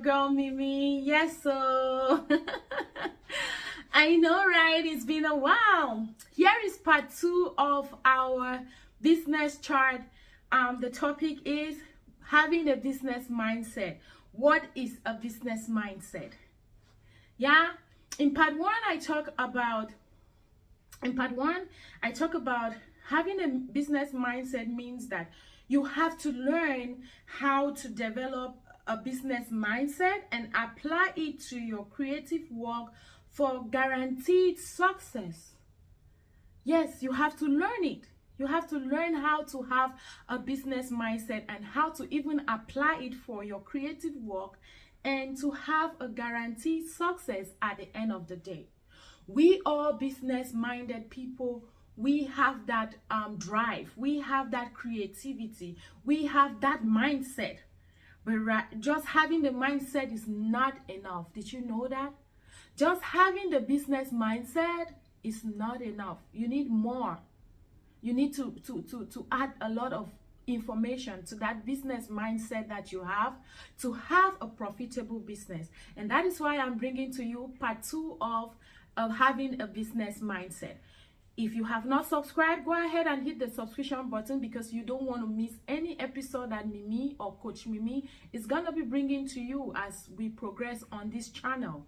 girl Mimi. Yes, so I know, right? It's been a while. Here is part 2 of our business chart. The topic is having a business mindset. What is a business mindset? Yeah, in part 1 I talk about having a business mindset means that you have to learn how to develop a business mindset and apply it to your creative work for guaranteed success. Yes, you have to learn it. You have to learn how to have a business mindset and how to even apply it for your creative work and to have a guaranteed success at the end of the day. We all business-minded people, we have that drive, we have that creativity, we have that mindset. But just having the mindset is not enough. Did you know that? Just having the business mindset is not enough. You need more. You need to add a lot of information to that business mindset that you have to have a profitable business. And that is why I'm bringing to you part 2 of having a business mindset. If you have not subscribed, go ahead and hit the subscription button because you don't want to miss any episode that Mimi or Coach Mimi is going to be bringing to you as we progress on this channel.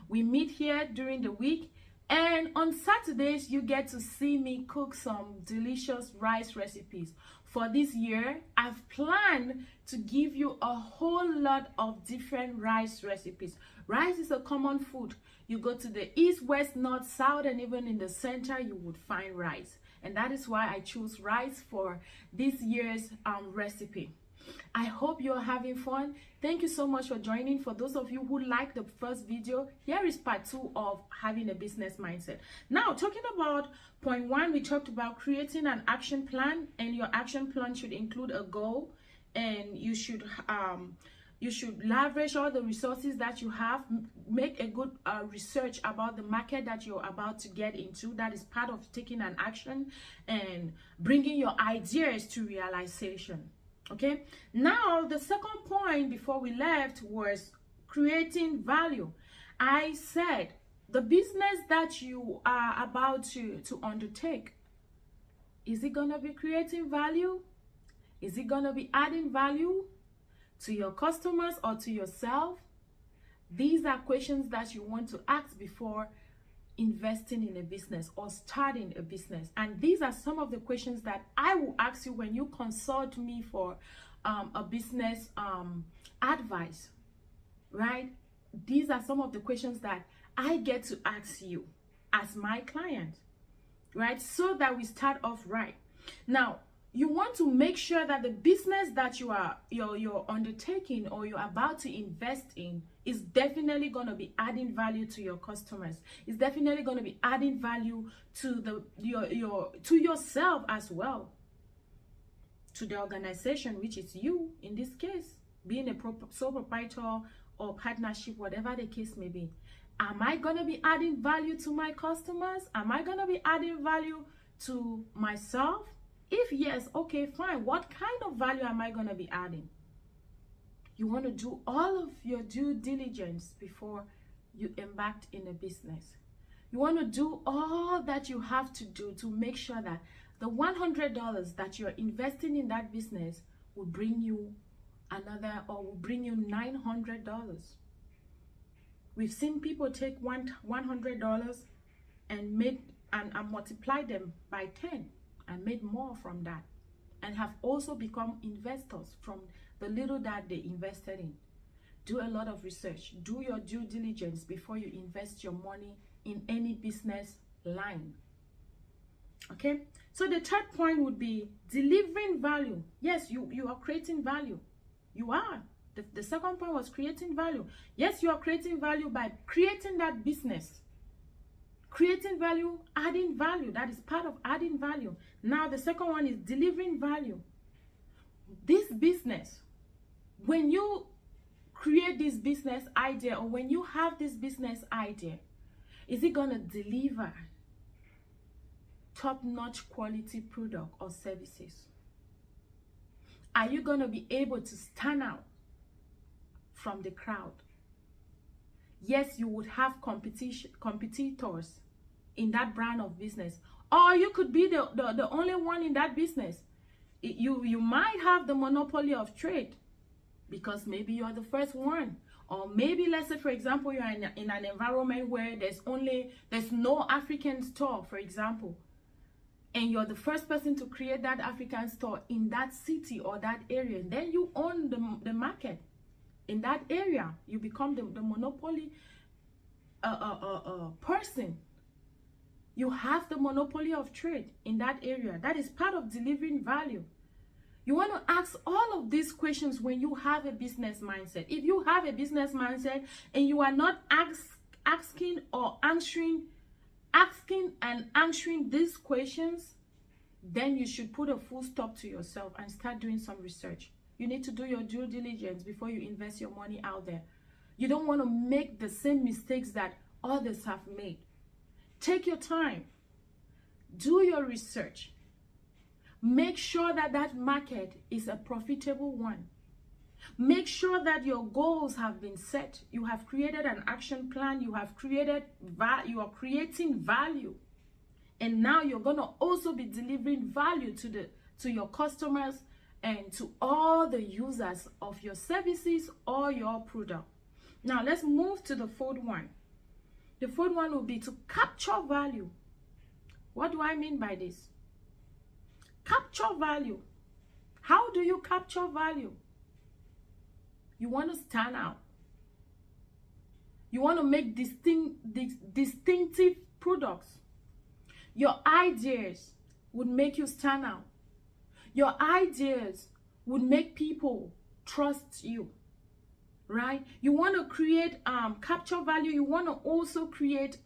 We meet here during the week, and on Saturdays you get to see me cook some delicious rice recipes. For this year, I've planned to give you a whole lot of different rice recipes. Rice is a common food. You go to the east, west, north, south, and even in the center, you would find rice. And that is why I choose rice for this year's recipe. I hope you're having fun. Thank you so much for joining. For those of you who liked the first video, here is part 2 of having a business mindset. Now, talking about point 1, we talked about creating an action plan, and your action plan should include a goal, and you should leverage all the resources that you have. Make a good research about the market that you're about to get into. That is part of taking an action and bringing your ideas to realization. Okay, now the second point before we left was creating value. I said the business that you are about to undertake, is it gonna be creating value? Is it gonna be adding value to your customers or to yourself? These are questions that you want to ask before investing in a business or starting a business. And these are some of the questions that I will ask you when you consult me for a business advice, right? These are some of the questions that I get to ask you as my client, right? So that we start off right. Now, you want to make sure that the business that you're undertaking or you're about to invest in is definitely going to be adding value to your customers. It's definitely going to be adding value to to yourself as well, to the organization, which is you in this case, being a sole proprietor or partnership, whatever the case may be. Am I going to be adding value to my customers? Am I going to be adding value to myself? If yes, okay, fine. What kind of value am I going to be adding? You want to do all of your due diligence before you embark in a business. You want to do all that you have to do to make sure that the $100 that you're investing in that business will bring you will bring you $900. We've seen people take $100 and multiply them by 10. And made more from that, and have also become investors from the little that they invested in. Do a lot of research. Do your due diligence before you invest your money in any business line. Okay, so the third point would be delivering value. Yes, you are creating value. You are. The second point was creating value. Yes, you are creating value by creating that business. Creating value, adding value. That is part of adding value. Now, the second one is delivering value. This business, when you create this business idea or when you have this business idea, is it going to deliver top-notch quality product or services? Are you going to be able to stand out from the crowd. Yes, you would have competitors in that brand of business, or you could be the only one in that business. You might have the monopoly of trade because maybe you're the first one, or maybe, let's say for example, you're in an environment where there's no African store, for example, and you're the first person to create that African store in that city or that area. Then you own the market in that area. You become the monopoly person. You have the monopoly of trade in that area. That is part of delivering value. You want to ask all of these questions when you have a business mindset. If you have a business mindset and you are not asking and answering these questions, then you should put a full stop to yourself and start doing some research. You need to do your due diligence before you invest your money out there. You don't want to make the same mistakes that others have made. Take your time. Do your research. Make sure that that market is a profitable one. Make sure that your goals have been set. You have created an action plan. You are creating value. And now you're going to also be delivering value to your customers and to all the users of your services or your product. Now let's move to the fourth one. The fourth one will be to capture value. What do I mean by this? Capture value. How do you capture value? You want to stand out. You want to make distinctive products. Your ideas would make you stand out. Your ideas would make people trust you, right? You want to create capture value. You want to also create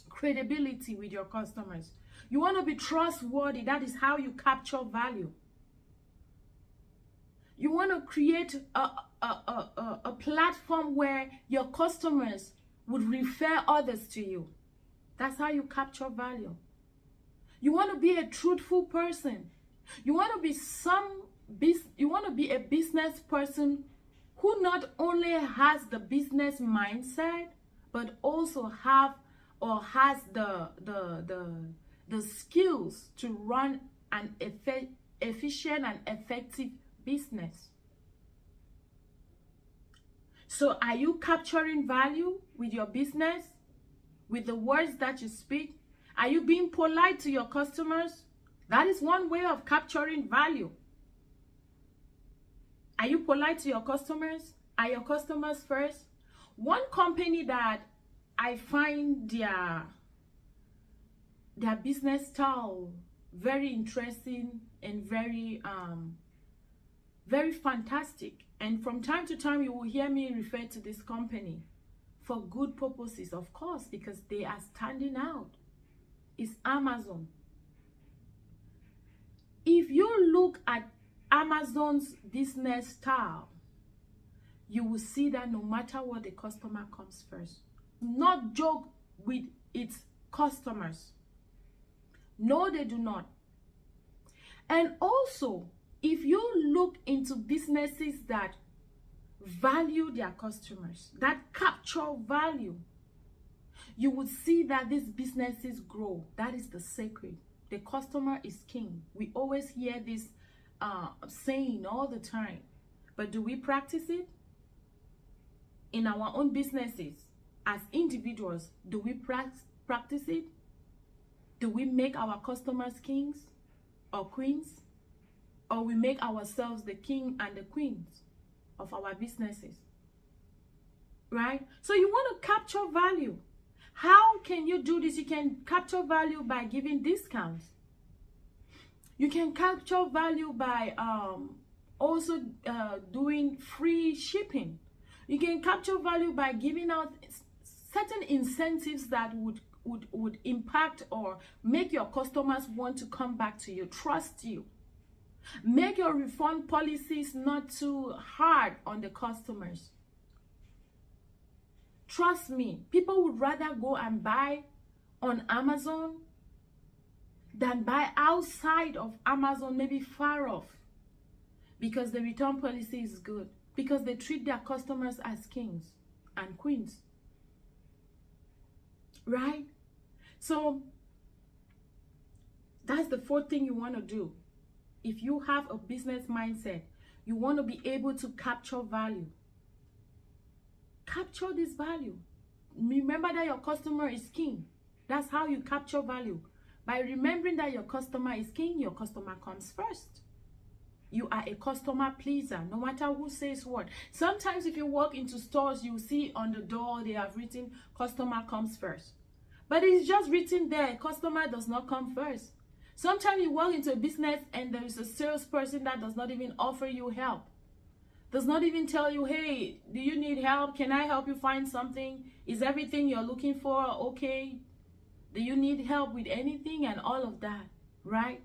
credibility with your customers. You want to be trustworthy. That is how you capture value. You want to create a platform where your customers would refer others to you. That's how you capture value. You want to be a truthful person. You want to be a business person who not only has the business mindset, but also has the skills to run an efficient and effective business. So are you capturing value with your business? With the words that you speak? Are you being polite to your customers? That is one way of capturing value. Are you polite to your customers? Are your customers first? One company that I find their business style very interesting and very fantastic, and from time to time you will hear me refer to this company for good purposes, of course, because they are standing out. It's Amazon. If you look at Amazon's business style, you will see that no matter what, the customer comes first. Not joke with its customers. No, they do not. And also, if you look into businesses that value their customers, that capture value, you would see that these businesses grow. That is the secret. The customer is king. We always hear this saying all the time. But do we practice it? In our own businesses, as individuals, do we practice it? Do we make our customers kings or queens? Or we make ourselves the king and the queens of our businesses? Right? So you want to capture value. How can you do this? You can capture value by giving discounts. You can capture value by also doing free shipping. You can capture value by giving out certain incentives that would impact or make your customers want to come back to you, trust you. Make your refund policies not too hard on the customers. Trust me, people would rather go and buy on Amazon than buy outside of Amazon, maybe far off, because the return policy is good. because they treat their customers as kings and queens, right? So that's the fourth thing you want to do. If you have a business mindset, you want to be able to capture value. Capture this value. Remember that your customer is king. That's how you capture value. By remembering that your customer is king, your customer comes first. You are a customer pleaser, no matter who says what. Sometimes if you walk into stores, you see on the door they have written customer comes first. But it's just written there, customer does not come first. Sometimes you walk into a business and there is a salesperson that does not even offer you help. Does not even tell you, hey, do you need help? Can I help you find something? Is everything you're looking for okay? Do you need help with anything? And all of that, right?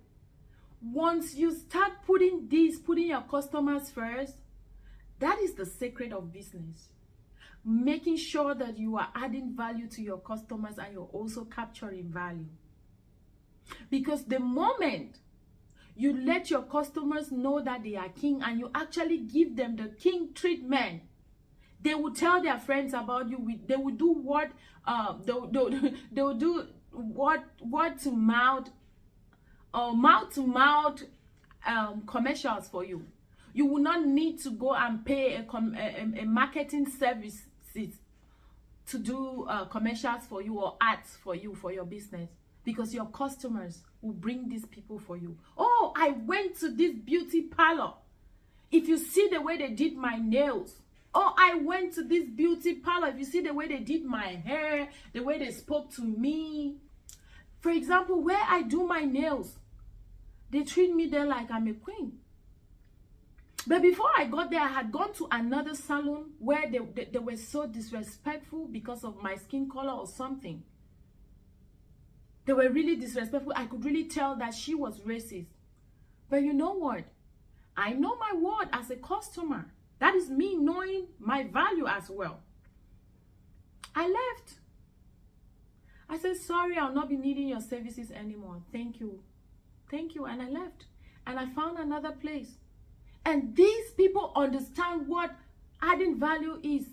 Once you start putting your customers first, that is the secret of business. Making sure that you are adding value to your customers and you're also capturing value. Because the moment you let your customers know that they are king and you actually give them the king treatment, they will tell their friends about you. They will do what they'll do word to mouth or mouth to mouth commercials for you. You will not need to go and pay a marketing services to do commercials for you or ads for you for your business, because your customers will bring these people for you. Oh, I went to this beauty parlor. If you see the way they did my nails. Oh, I went to this beauty parlor. If you see the way they did my hair, the way they spoke to me. For example, where I do my nails, they treat me there like I'm a queen. But before I got there, I had gone to another salon where they were so disrespectful because of my skin color or something. They were really disrespectful. I could really tell that she was racist. But you know what? I know my worth as a customer. That is me knowing my value as well. I left. I said, sorry, I'll not be needing your services anymore. Thank you. Thank you. And I left. And I found another place. And these people understand what adding value is.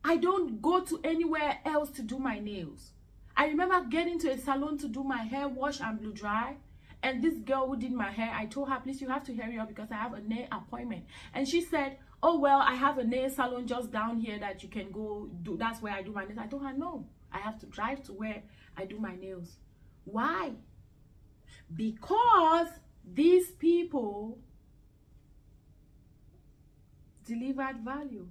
I don't go to anywhere else to do my nails. I remember getting to a salon to do my hair wash and blow dry. And this girl who did my hair, I told her, please, you have to hurry up because I have a nail appointment. And she said, oh, well, I have a nail salon just down here that you can go do. That's where I do my nails. I told her, no, I have to drive to where I do my nails. Why? Because these people delivered value.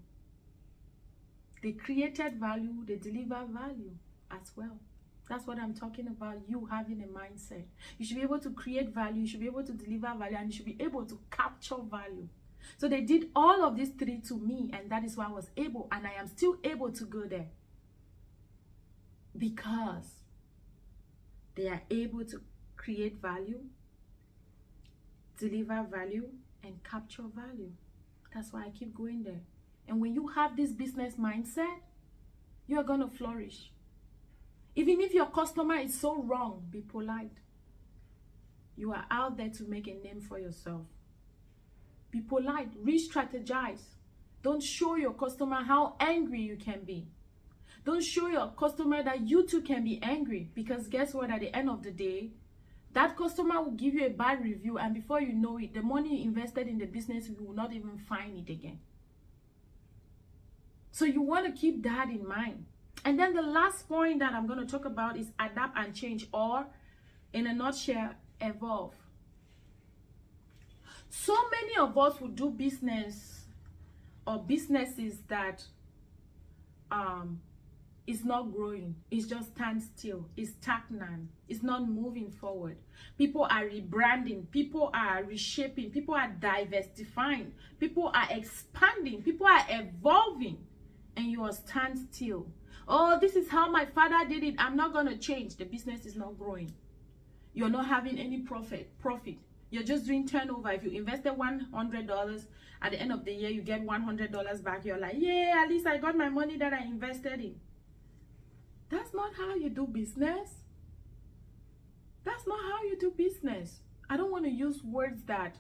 They created value. They deliver value as well. That's what I'm talking about, you having a mindset. You should be able to create value, you should be able to deliver value, and you should be able to capture value. So they did all of these three to me, and that is why I was able, and I am still able to go there. Because they are able to create value, deliver value, and capture value. That's why I keep going there. And when you have this business mindset, you are going to flourish. Even if your customer is so wrong, be polite. You are out there to make a name for yourself. Be polite, re-strategize. Don't show your customer how angry you can be. Don't show your customer that you too can be angry, because guess what, at the end of the day, that customer will give you a bad review, and before you know it, the money you invested in the business, you will not even find it again. So you want to keep that in mind. And then the last point that I'm going to talk about is adapt and change, or in a nutshell, evolve. So many of us will do business or businesses that is not growing. It's just stand still. It's stagnant. It's not moving forward. People are rebranding. People are reshaping. People are diversifying. People are expanding. People are evolving. And you are stand still. Oh, this is how my father did it. I'm not going to change. The business is not growing. You're not having any profit. You're just doing turnover. If you invested $100, at the end of the year, you get $100 back. You're like, yeah, at least I got my money that I invested in. That's not how you do business. That's not how you do business. I don't want to use words that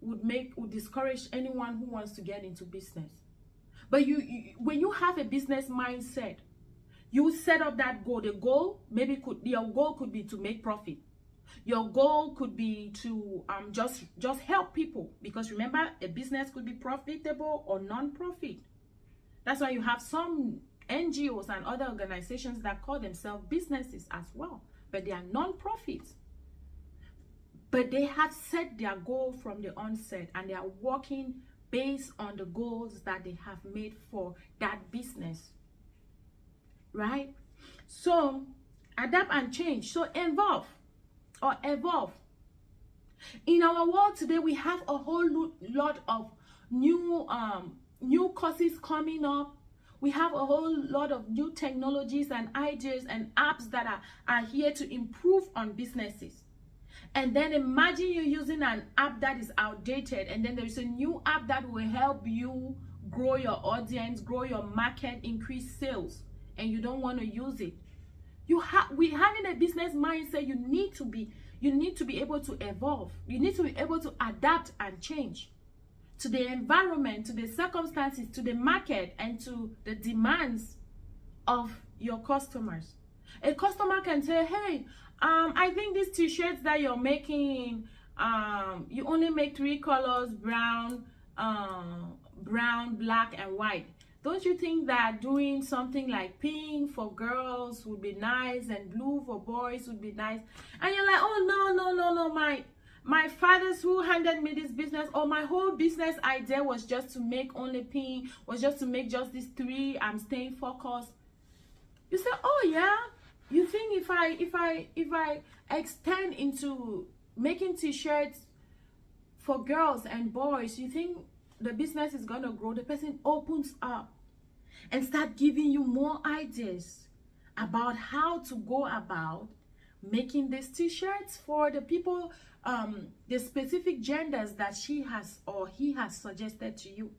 would discourage anyone who wants to get into business. But when you have a business mindset, you set up that goal. The goal your goal could be to make profit. Your goal could be to just help people, because remember, a business could be profitable or non-profit. That's why you have some NGOs and other organizations that call themselves businesses as well, but they are non-profits. But they have set their goal from the onset, and they are working based on the goals that they have made for that business, right? So adapt and change. So evolve. In our world today, we have a whole lot of new courses coming up. We have a whole lot of new technologies and ideas and apps that are here to improve on businesses. And then imagine you using an app that is outdated, and then there is a new app that will help you grow your audience, grow your market, increase sales, and you don't want to use it. With having a business mindset, you need to be able to evolve. You need to be able to adapt and change to the environment, to the circumstances, to the market, and to the demands of your customers. A customer can say, hey, I think these t-shirts that you're making, you only make 3 colors, brown, black, and white. Don't you think that doing something like pink for girls would be nice and blue for boys would be nice? And you're like, oh, no, my fathers who handed me this business, or my whole business idea was just to make only pink, was just to make just these 3. I'm staying focused. You say, oh yeah, you think if I extend into making t-shirts for girls and boys, you think the business is gonna grow? The person opens up and start giving you more ideas about how to go about making these t-shirts for the people, the specific genders that she has or he has suggested to you.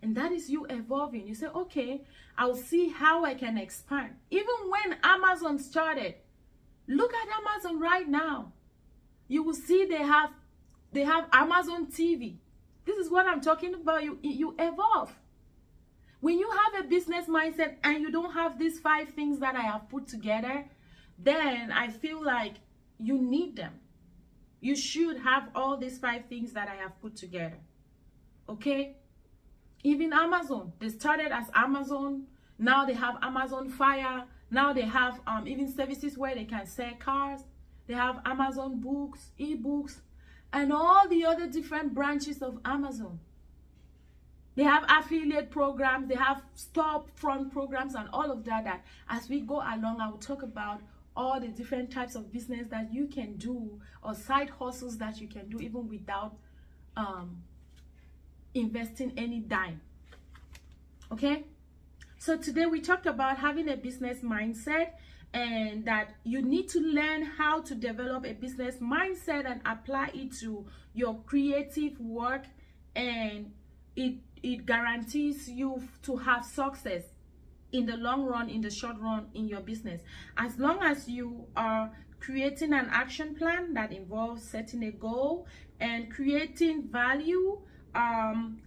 And that is you evolving. You say, okay, I'll see how I can expand. Even when Amazon started, look at Amazon right now. You will see they have Amazon TV. This is what I'm talking about. You evolve. When you have a business mindset and you don't have these 5 things that I have put together, then I feel like you need them. You should have all these 5 things that I have put together. Okay? Even Amazon, they started as Amazon. Now they have Amazon Fire. Now they have even services where they can sell cars. They have Amazon Books, ebooks, and all the other different branches of Amazon. They have affiliate programs. They have storefront programs and all of that. That as we go along, I will talk about all the different types of business that you can do, or side hustles that you can do even without investing any dime. Okay, so today we talked about having a business mindset, and that you need to learn how to develop a business mindset and apply it to your creative work, and it guarantees you to have success in the long run, in the short run, in your business, as long as you are creating an action plan that involves setting a goal and creating value,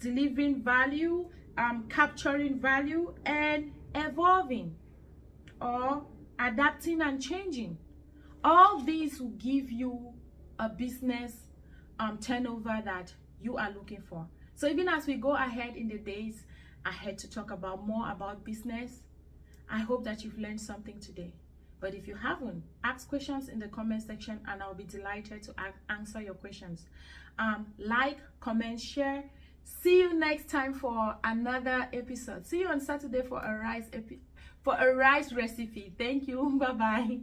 delivering value, capturing value, and evolving or adapting and changing. All these will give you a business turnover that you are looking for. So even as we go ahead in the days ahead to talk about more about business, I hope that you've learned something today. But if you haven't, ask questions in the comment section and I'll be delighted to answer your questions. Like, comment, share. See you next time for another episode. See you on Saturday for a rice recipe. Thank you. Bye bye.